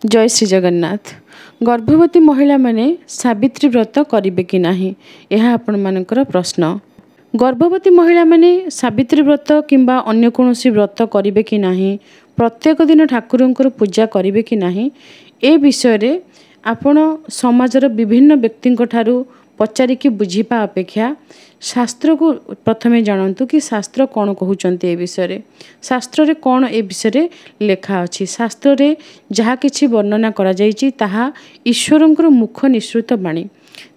जय श्री जगन्नाथ। गर्भवती महिला माने सावित्री व्रत करिबे कि नाही यह आपण मानकर प्रश्न। गर्भवती महिला माने सावित्री व्रत किंबा अन्य कोनोसी व्रत करिबे कि नाही, प्रत्येक दिन ठाकुरंकर पूजा करिबे कि नाही, ए विषय रे आपण समाजर विभिन्न व्यक्तिंक ठारू पचारिकी बुझीपा अपेक्षा शास्त्र को प्रथमे जानतु कि शास्त्र कौन कहउचंती ए विषय रे। शास्त्र रे कौन ए विषय रे लेखा अछि। शास्त्र रे जहा किछि वर्णना करा जायछि ताहा ईश्वरंकर मुख निश्रुत बाणी।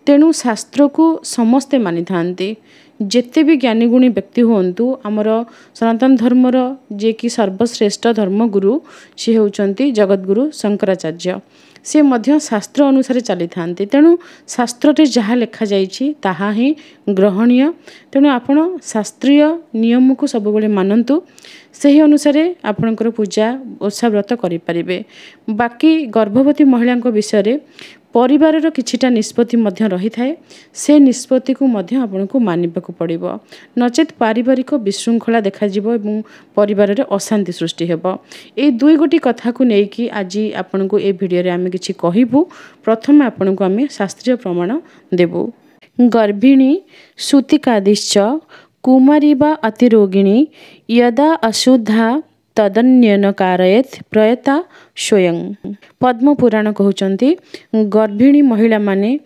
तेणु शास्त्र को समस्ते मानि थांती। जेते भी ज्ञानी गुणी व्यक्ति होंतु आमर सनातन धर्मर जे कि सर्वश्रेष्ठ धर्मगुरु सी होउचंती जगतगुरु शंकराचार्य। से मध्य शास्त्र अनुसार चली थांती। तेणु शास्त्र रे जहा लेखा जायछि ताहा ही ग्रहणीय। तेणु आपण शास्त्रीय नियम को सब बेले मानंतु। सही अनुसार आपणकर पूजा ओषा व्रत करि परिबे। बाकी गर्भवती महिला विषय रे परिवार किछिटा निष्पत्ति मध्य रही थाए। से निष्पत्ति को मध्य आपनको मानिबाकू पड़िबो, नचेत पारिवारिक विशृंखला देखा जिवो एवं परिवार रे अशांति सृष्टि हेबो। ए दुई गोटी कथा को नेकी आज आपनको ए भिडियो रे आमे किछि कहिबु। प्रथम आपनको आमे शास्त्रीय प्रमाण देबु। गर्भिणी सुतिकादिश्च कुमारी वा अतिरोगिणी यदा अशुद्धा तदन्यन कारयेत प्रयता स्वयं। पद्म पुराण कहउचंती गर्भिणी महिला माने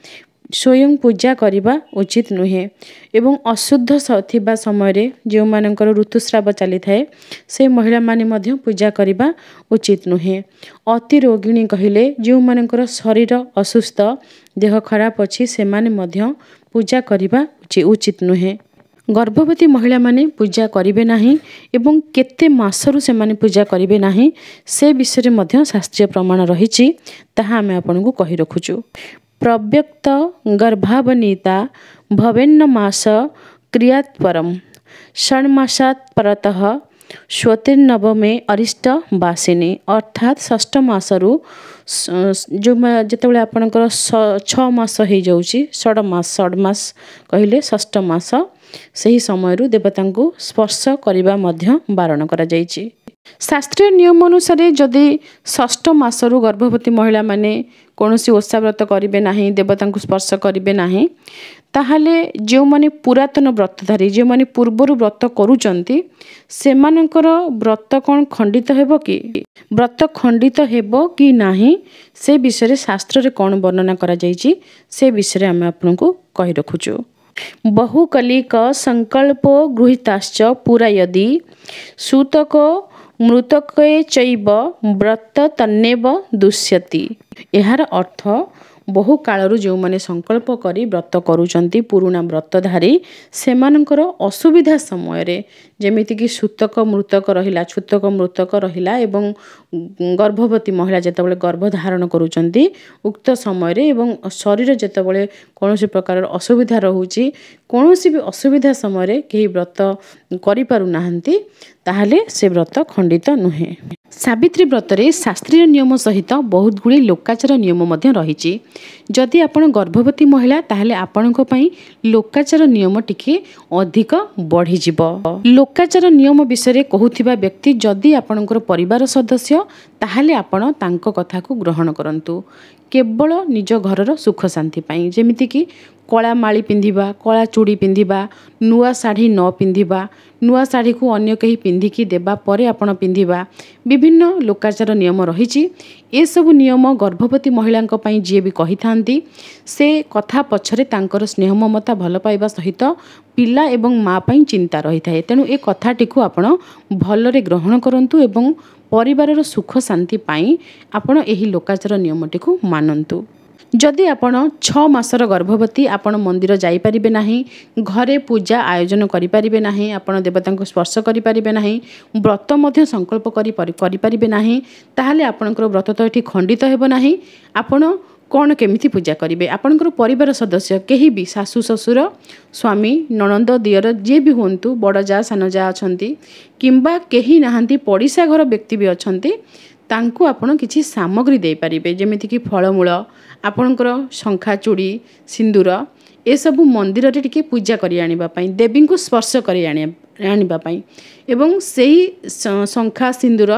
स्वयं पूजा करिबा उचित नुहे एवं अशुद्ध थिबा समय रे जो मानकर ऋतुस्राव चली थाए से महिला माने मध्य पूजा करिबा उचित नुहे। अति रोगिणी कहिले जो मानकर शरीर असुस्थ देह खराब अछि से माने मध्य पूजा करिबा उचित नुहे। गर्भवती महिला माने पूजा करिबे नाही एवं केते मासरु से माने पूजा करिबे नाही से विषय रे मध्य शास्त्रीय प्रमाण रहिछि। ताहा आमे आपनको कहि रखुछु। प्रव्यक्त गर्भावनीता भवेन्न मास क्रियात् परम षण्मासात् परतः श्वतिर्नवमे अरिष्ट वासिनी। अर्थात षष्ठ मासरु जो जेतेबेले आपनकर 6 मास हो जाउछि, षड मास कहिले षष्ठ मास, सही समय देवता को स्पर्श करने मध्य बारण करा जायछि। शास्त्रीय नियम अनुसार जदि षष्ठ मासरु गर्भवती महिला माने कौनसी ओषा व्रत करिबे नाही, देवता को स्पर्श करिबे नाही, ताहाले जो माने पुरातन व्रतधारी जो माने पूर्वरु व्रत करूचंती सेमानकर व्रत कौन खंडित हेबो कि व्रत खंडित हेबो कि नाही से विषय रे शास्त्र रे कौन वर्णना करा जायछि से विषय आमे आपनको कहि रखुछु। बहुकलिक संकल्पो गृहीताश्च पुरा यदि सूतको मृतके चैव व्रत तन्नेव दुष्यति। एहार अर्थ बहु कालरू जो माने संकल्प करी व्रत करूचंती पुरुणा व्रतधारी सेमानकर असुविधा समय रे जेमिति कि सूतक मृतक रहिला, छूतक मृतक रहिला एवं गर्भवती महिला जेतेबेले गर्भ धारण करूचंती उक्त समय रे एवं शरीर जेतेबेले कोनोसी प्रकार असुविधा रहुची, कोनोसी भी असुविधा समय रे केही व्रत करि पारु नाहंती ताहाले से व्रत खंडित नुहे। सावित्री व्रत रे शास्त्रीय नियम सहित बहुत गुड़ी लोकाचार नियम मध्य रहिछि। जदि आपण गर्भवती महिला ताहाले आपणको पई लोकाचार नियम टिके अधिक बढ़ी जिवो। लोकाचार नियम विषय रे कहउथिबा व्यक्ति जदि आपणकर परिवार सदस्य ताहाले आपण तांको कथा को ग्रहण करंतु केवल निज घरर सुख शांति पाई। जेमिति कि कला माली पिंधिबा, कला चूड़ी पिंधिबा, नुआ साड़ी न पिंधिबा, नुआ साड़ी को अन्य कहीं पिंधिकी देबा परे आपण पिंधिबा, विभिन्न लोकाचार नियम रहिछि। ए सब नियम गर्भवती महिलांक पई जे भी कहि थांती से कथा पछरे तांकर स्नेह ममता भल पाइबा सहित पिला एवं माँ पई चिंता रही थाए। तेणु ए कथाटी को आपण भलरे ग्रहण करंतु एवं परिवारर सुख शांति पाई आपण एही लोकाचार नियमटी को मानंतु। जदि आपण 6 मासर गर्भवती आपण मंदिर जाई परिबे नाही, घरे पूजा आयोजन करि परिबे नाही, आपण देवता को स्पर्श करि परिबे नाही, व्रत मध्य संकल्प करि परिबे नाही, ताहाले आपणकर व्रत तो एठी खंडित हेबो नाही। आपण कौन केमिति पूजा करिवे? आपणकर परिवार सदस्य केही भी सासु ससुर स्वामी ननंद दियर जे भी होंतु, बड़ जा सान जा अछंती किंबा केही नाहंती पड़िसा घर व्यक्ति भी अछंती, तांकु आपण किछि सामग्री दे परिबे। जेमिति कि फलमूल, आपणकर शंखा चूड़ी सिंदूर ए सब मंदिर रे टिके पूजा करि आनिबा पई, देवी को स्पर्श करि आनिबा पई एवं सेही शंखा सिंदूर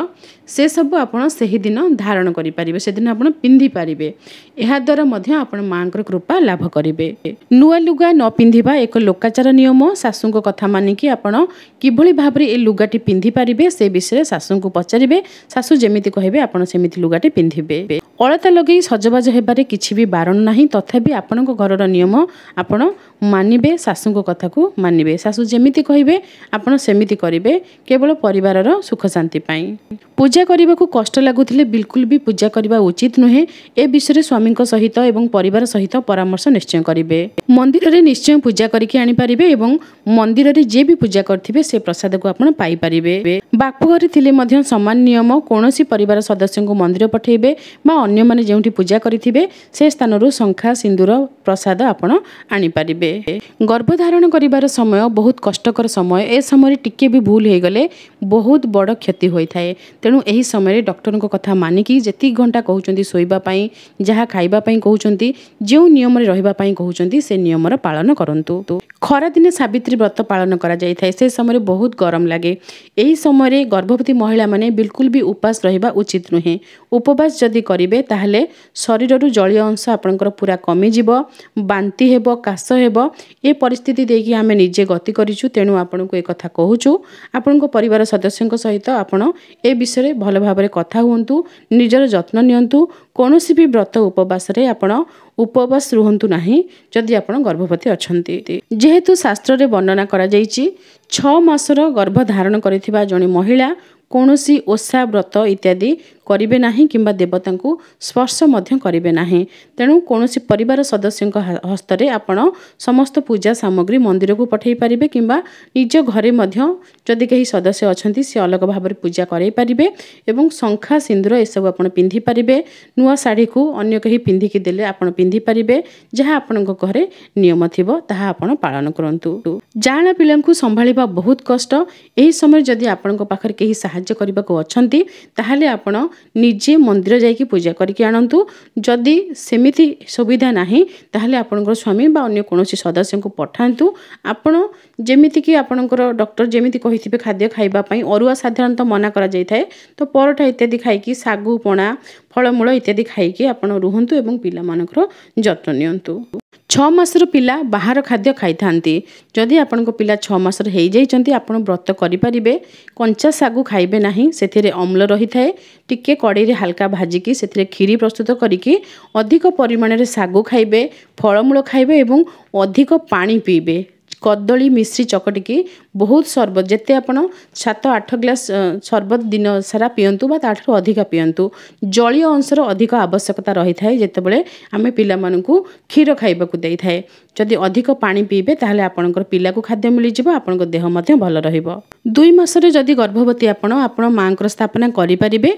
से सब आपण सेही दिन धारण करि परिबे से दिन आपण पिंधि परिबे एहा द्वारा मध्य आपण मांकर कृपा लाभ करिवे। नुआ लुगा न पिंधिबा एक लोकाचार नियम सासुको कथा मानिकी आपण किभଳି भाबरे ए लुगाटी पिंधि परिबे से विषय सासुको पचारिबे सासु जेमिति कहिबे आपण सेमिति लुगाटी पिंधिबे। अलता लगेई सजबाज हेबारे किछि भी बारण नाही तथापि आपणको घरर नियम आपण मानिबे सासुको कथा को मानिबे सासु जेमिति कहिबे आपण सेमिति करिवे केवल परिवारर सुख शांति पई। पूजा करने को कष्ट लगुले बिल्कुल भी पूजा करने उचित नुहे ए विषय स्वामी सहित एवं परिवार सहित परामर्श निश्चय करेंगे। मंदिर रे निश्चय पूजा करके आनी पारिबे एवं मंदिर रे जे भी पूजा करथिबे से प्रसाद को आपण पाई पारिबे। बापघर थिले मध्य समान नियम कोनोसी परिवार सदस्य को मंदिर पठेबे बा अन्य माने जेउठी पूजा करिथिबे से स्थान रु शंखा सिंदूर प्रसाद आपण आनी पारिबे। गर्भधारण करिवार समय बहुत कष्टकर समय ए समय टिके भी भूल हो गले बहुत बड़ क्षति होई थाए तेणु एही समय डॉक्टर को कथा मानिकी जेति घंटा कहउचंती सोइबा पई जहा खाइबा पई कहउचंती जेउ नियम रे रहिबा पई कहउचंती से नियम रा पालन करंतु। खरा दिने सावित्री व्रत पालन करा जाय थाए से समय बहुत गरम लागे एही समय रे गर्भवती महिला माने बिल्कुल भी उपास रहिबा उचित नुहे। उपवास जदि करिवे ताहले शरीर रु जलीय अंश आपनकर पूरा कमी जिवो बांती हेबो काश हेबो ए परिस्थिति देखि आमे निजे गति करिछु तेणु आपनको ए कथा कहूछु आपनको परिवार सदस्यଙ୍କ सहित आपण ए विषय भल भाबरे कथा हुंतु निजर जत्न नियंतु कोनोसी भी व्रत उपवास रे आपण उपवास रुहंतु नाही जदि आपण गर्भवती अछंती। जेहेतु शास्त्र रे वर्णना करा जाईची 6 मासर गर्भ धारण करिथिबा जणी महिला कोनोसी ओषा व्रत इत्यादि करिवे नाही किंबा देवता को स्पर्श मध्य करिवे नाही तेणु कोनोसी परिवार सदस्यଙ୍କ हस्तरे आपण समस्त पूजा सामग्री मंदिर को पठेई परिबे किंबा निज घरे मध्य जदि कहीं सदस्य अछंती से अलग भाबरे पूजा करई परिबे एवं शंखा सिंदूर ए सब आपण पिंधि परिबे। नुआ साड़ी को अन्य कहीं पिंधि कि देले आपण पिंधि परिबे जहा आपणको घरे नियम थिबो ताहा आपण पालन करंतु। जाना पिलांकु संभाळिबा बहुत कष्ट एही समय जदि आपणको पाखर केही सहाय्य करबा को अछंती ताहाले आपण निजे मंदिर जाइकी पूजा करके आनंतु जदि सेमिति सुविधा नाही ताहले आपनकर स्वामी बा अन्य कोनोसी सदस्य को पठांतु। आपण जेमिति कि आपनकर डॉक्टर जेमिति कहिथिबे खाद्य खाइबा पई अरुआ साधारणतः मना करा जाय थाए तो परोठा इत्यादि खाइकी सागु पणा फलमूल इत्यादि खाइकी आपण रुहंतु एवं पिला मानकर जत्न नियंतु। 6 मासर पिला बाहर खाद्य खाई थांती जदि आपनको पिला 6 मासर हेई जाइचंती आपण व्रत करि परिबे कंचा सागु खाइबे नाही सेथिरे अम्ल रही थाए टिके कड़ाई रे हल्का भाजिकी सेथिरे खीरी प्रस्तुत करिकी अधिक परिमाण रे सागु खाइबे फलमूल खाइबे एवं अधिक पानी पीबे। कदली मिश्री चकटिकी बहुत शरबत जेते आपण 7-8 ग्लास शरबत दिन सारा पियंतु बा ताठरो अधिक पियंतु। जलीय अंशर अधिक आवश्यकता रही थाए जेतेबेले आमे पिला मानकु खीर खाइबा को देई थाए जदि अधिक पानी पीबे ताहले आपनकर पिला को खाद्य मिली जिवो आपनकर देह मध्ये भल रहिबो। 2 मासरे जदि गर्भवती आपण मांकर स्थापना करि परिबे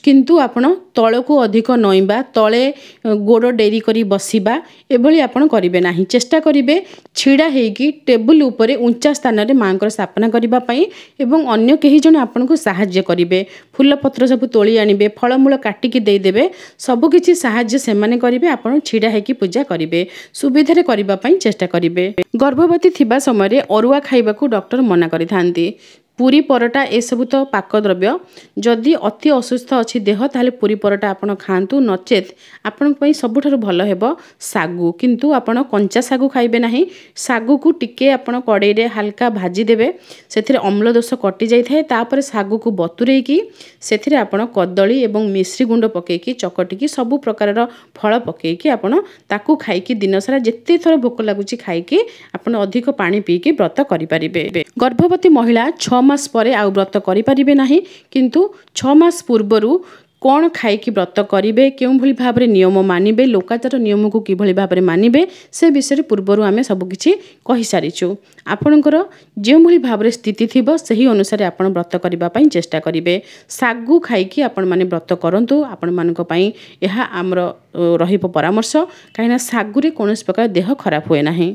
किंतु आपण तळको अधिक नइबा तळे गोड़ डेरी करी बसिबा एभली आपण करिवे नाही चेष्टा करिवे छिडा हेकी टेबुल उपरे ऊंचा स्थान रे मांकर स्थापना करिबा पई एवं अन्य केही जण आपनको सहाय्य करिवे फूल पत्र सब तोली आनिबे फलमूल काटिकी देई देबे सब किछि सहाय्य से माने करिवे आपण छिडा हेकी पूजा करिवे सुविधा रे करिबा पई चेष्टा करिवे। गर्भवती थिबा समय रे अरुआ खाइबा को डॉक्टर मना करि थांती। पूरी परोटा ए सब तो पाक द्रव्य जदि अति असुस्थ अच्छी देह ताले पूरी परोटा आपण खांतु नचेत आपण पई सबुठारु भल हेबो सागु किंतु आपण कंचा सागु खाइबे नाही सागु को टिके आपण कड़ाई रे हल्का भाजी देबे सेथिरे अम्ल दोष कटि जाई थाए तापर सागु को बतुरेई की सेथिरे आपण कदली एवं मिश्री गुंड पकेकी चकटिकी सब प्रकार फल पकेकी आपण ताकू खाइकी दिन सारा जेते थर भोक लागुची खाइकी आपण अधिक पानी पीकी व्रत करि परिबे। गर्भवती महिला 6 मास परे आउ व्रत करि परिबे नाही किंतु 6 मास पूर्वरु कौन खाइकी व्रत करिवे केउं भली भाबरे नियम मानिबे लोकाचार नियम को कि भली भाबरे मानिबे से विषय पूर्वरु आमे सब किछि कहि सारिछु। आपणकर जे भली भाबरे स्थिति थिबो सही अनुसार आपण व्रत करिबा पई चेष्टा करिवे सागु खाइकी आपण माने व्रत करंतु आपण मानक पई एहा हमर रहिबो परामर्श काइना सागुरे कोनोस प्रकार देह खराब होए नाही।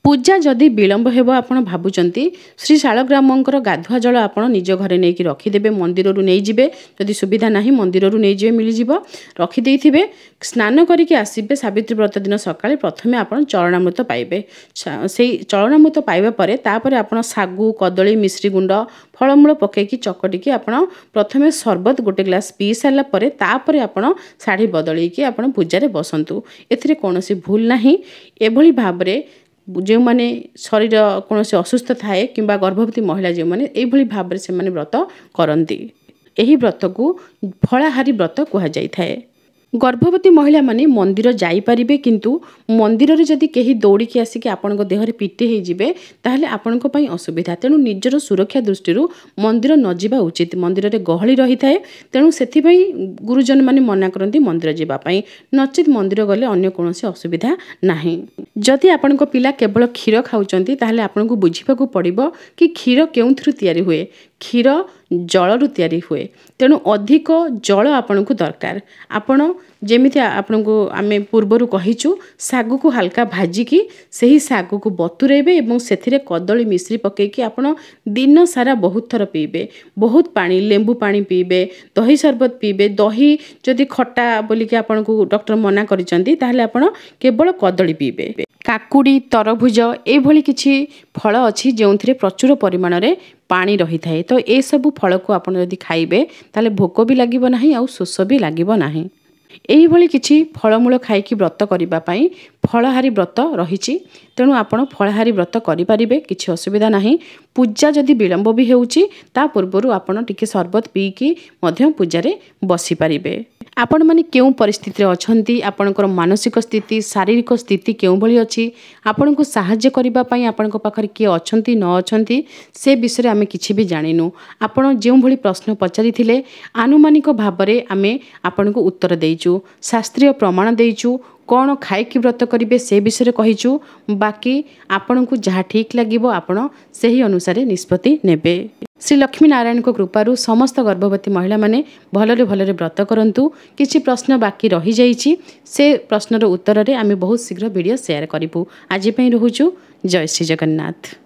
ପୂଜା ଯଦି ବିଳମ୍ବ ହେବ ଆପଣ ଭାବୁଛନ୍ତି ଶ୍ରୀ ଶାଳଗ୍ରାମଙ୍କର ଗାଧୁଆ ଜଳ ଆପଣ ନିଜ ଘରେ ନେଇକି ରଖିଦେବେ, ମନ୍ଦିରରୁ ନେଇଯିବେ, ଯଦି ସୁବିଧା ନାହିଁ ମନ୍ଦିରରୁ ନେଇଯିବେ, ମିଳିଯିବ, ରଖିଦେଇଥିବେ। ସ୍ନାନ କରିକି ଆସିବେ ସାବିତ୍ରୀ ବ୍ରତ ଦିନ ସକାଳେ ପ୍ରଥମେ ଆପଣ ଚରଣାମୃତ ପାଇବେ। ସେଇ ଚରଣାମୃତ ପାଇବା ପରେ ତାପରେ ଆପଣ ଶାଗୁ, କଦଳୀ, ମିଶ୍ରି ଗୁଣ୍ଡ, ଫଳମୂଳ ପକାଇକି ଚକଟିକି ଆପଣ ପ୍ରଥମେ ସରବତ ଗୋଟେ ଗ୍ଲାସ୍ ପିଇ ସାରିଲା ପରେ ତାପରେ ଆପଣ ଶାଢ଼ୀ ବଦଳେଇକି ଆପଣ ପୂଜାରେ ବସନ୍ତୁ। ଏଥିରେ କୌଣସି ଭୁଲ ନାହିଁ। ଏଭଳି ଭାବରେ ଯେଉଁମାନେ ଶରୀର କୌଣସି ଅସୁସ୍ଥ ଥାଏ କିମ୍ବା ଗର୍ଭବତୀ ମହିଳା ଯେଉଁମାନେ ଏଇଭଳି ଭାବରେ ସେମାନେ ବ୍ରତ କରନ୍ତି। ଏହି ବ୍ରତକୁ ଫଳାହାରୀ ବ୍ରତ କୁହାଯାଇଥାଏ। ଗର୍ଭବତୀ ମହିଳାମାନେ ମନ୍ଦିର ଯାଇପାରିବେ, କିନ୍ତୁ ମନ୍ଦିରରେ ଯଦି କେହି ଦୌଡ଼ିକି ଆସିକି ଆପଣଙ୍କ ଦେହରେ ପିଟି ହେଇଯିବେ ତାହେଲେ ଆପଣଙ୍କ ପାଇଁ ଅସୁବିଧା। ତେଣୁ ନିଜର ସୁରକ୍ଷା ଦୃଷ୍ଟିରୁ ମନ୍ଦିର ନ ଯିବା ଉଚିତ। ମନ୍ଦିରରେ ଗହଳି ରହିଥାଏ, ତେଣୁ ସେଥିପାଇଁ ଗୁରୁଜନମାନେ ମନା କରନ୍ତି ମନ୍ଦିର ଯିବା ପାଇଁ, ନଚେତ୍ ମନ୍ଦିର ଗଲେ ଅନ୍ୟ କୌଣସି ଅସୁବିଧା ନାହିଁ। ଯଦି ଆପଣଙ୍କ ପିଲା କେବଳ କ୍ଷୀର ଖାଉଛନ୍ତି ତାହେଲେ ଆପଣଙ୍କୁ ବୁଝିବାକୁ ପଡ଼ିବ କି କ୍ଷୀର କେଉଁଥିରୁ ତିଆରି ହୁଏ। କ୍ଷୀର ଜଳରୁ ତିଆରି ହୁଏ, ତେଣୁ ଅଧିକ ଜଳ ଆପଣଙ୍କୁ ଦରକାର। ଆପଣ ଯେମିତି ଆପଣଙ୍କୁ ଆମେ ପୂର୍ବରୁ କହିଛୁ, ଶାଗକୁ ହାଲକା ଭାଜିକି ସେହି ଶାଗକୁ ବତୁରେଇବେ ଏବଂ ସେଥିରେ କଦଳୀ ମିଶ୍ରି ପକାଇକି ଆପଣ ଦିନ ସାରା ବହୁତ ଥର ପିଇବେ। ବହୁତ ପାଣି, ଲେମ୍ବୁ ପାଣି ପିଇବେ, ଦହି ସରବତ ପିଇବେ। ଦହି ଯଦି ଖଟା ବୋଲିକି ଆପଣଙ୍କୁ ଡକ୍ଟର ମନା କରିଛନ୍ତି ତାହେଲେ ଆପଣ କେବଳ କଦଳୀ ପିଇବେ। କାକୁଡ଼ି, ତରଭୁଜ ଏଭଳି କିଛି ଫଳ ଅଛି ଯେଉଁଥିରେ ପ୍ରଚୁର ପରିମାଣରେ ପାଣି ରହିଥାଏ। ତ ଏସବୁ ଫଳକୁ ଆପଣ ଯଦି ଖାଇବେ ତାହେଲେ ଭୋକ ବି ଲାଗିବ ନାହିଁ ଆଉ ଶୋଷ ବି ଲାଗିବ ନାହିଁ। ଏହିଭଳି କିଛି ଫଳମୂଳ ଖାଇକି ବ୍ରତ କରିବା ପାଇଁ ଫଳହାରୀ ବ୍ରତ ରହିଛି, ତେଣୁ ଆପଣ ଫଳହାରୀ ବ୍ରତ କରିପାରିବେ, କିଛି ଅସୁବିଧା ନାହିଁ। ପୂଜା ଯଦି ବିଳମ୍ବ ବି ହେଉଛି ତା ପୂର୍ବରୁ ଆପଣ ଟିକେ ସରବତ ପିଇକି ମଧ୍ୟ ପୂଜାରେ ବସିପାରିବେ। ଆପଣମାନେ କେଉଁ ପରିସ୍ଥିତିରେ ଅଛନ୍ତି, ଆପଣଙ୍କର ମାନସିକ ସ୍ଥିତି, ଶାରୀରିକ ସ୍ଥିତି କେଉଁଭଳି ଅଛି, ଆପଣଙ୍କୁ ସାହାଯ୍ୟ କରିବା ପାଇଁ ଆପଣଙ୍କ ପାଖରେ କିଏ ଅଛନ୍ତି ନ ଅଛନ୍ତି ସେ ବିଷୟରେ ଆମେ କିଛି ବି ଜାଣିନୁ। ଆପଣ ଯେଉଁଭଳି ପ୍ରଶ୍ନ ପଚାରିଥିଲେ ଆନୁମାନିକ ଭାବରେ ଆମେ ଆପଣଙ୍କୁ ଉତ୍ତର ଦେଇଛୁ, ଶାସ୍ତ୍ରୀୟ ପ୍ରମାଣ ଦେଇଛୁ, କ'ଣ ଖାଇକି ବ୍ରତ କରିବେ ସେ ବିଷୟରେ କହିଛୁ। ବାକି ଆପଣଙ୍କୁ ଯାହା ଠିକ୍ ଲାଗିବ ଆପଣ ସେହି ଅନୁସାରେ ନିଷ୍ପତ୍ତି ନେବେ। ଶ୍ରୀ ଲକ୍ଷ୍ମୀ ନାରାୟଣଙ୍କ କୃପାରୁ ସମସ୍ତ ଗର୍ଭବତୀ ମହିଳାମାନେ ଭଲରେ ଭଲରେ ବ୍ରତ କରନ୍ତୁ। କିଛି ପ୍ରଶ୍ନ ବାକି ରହିଯାଇଛି, ସେ ପ୍ରଶ୍ନର ଉତ୍ତରରେ ଆମେ ବହୁତ ଶୀଘ୍ର ଭିଡ଼ିଓ ସେୟାର କରିବୁ। ଆଜି ପାଇଁ ରହୁଛୁ। ଜୟ ଶ୍ରୀ ଜଗନ୍ନାଥ।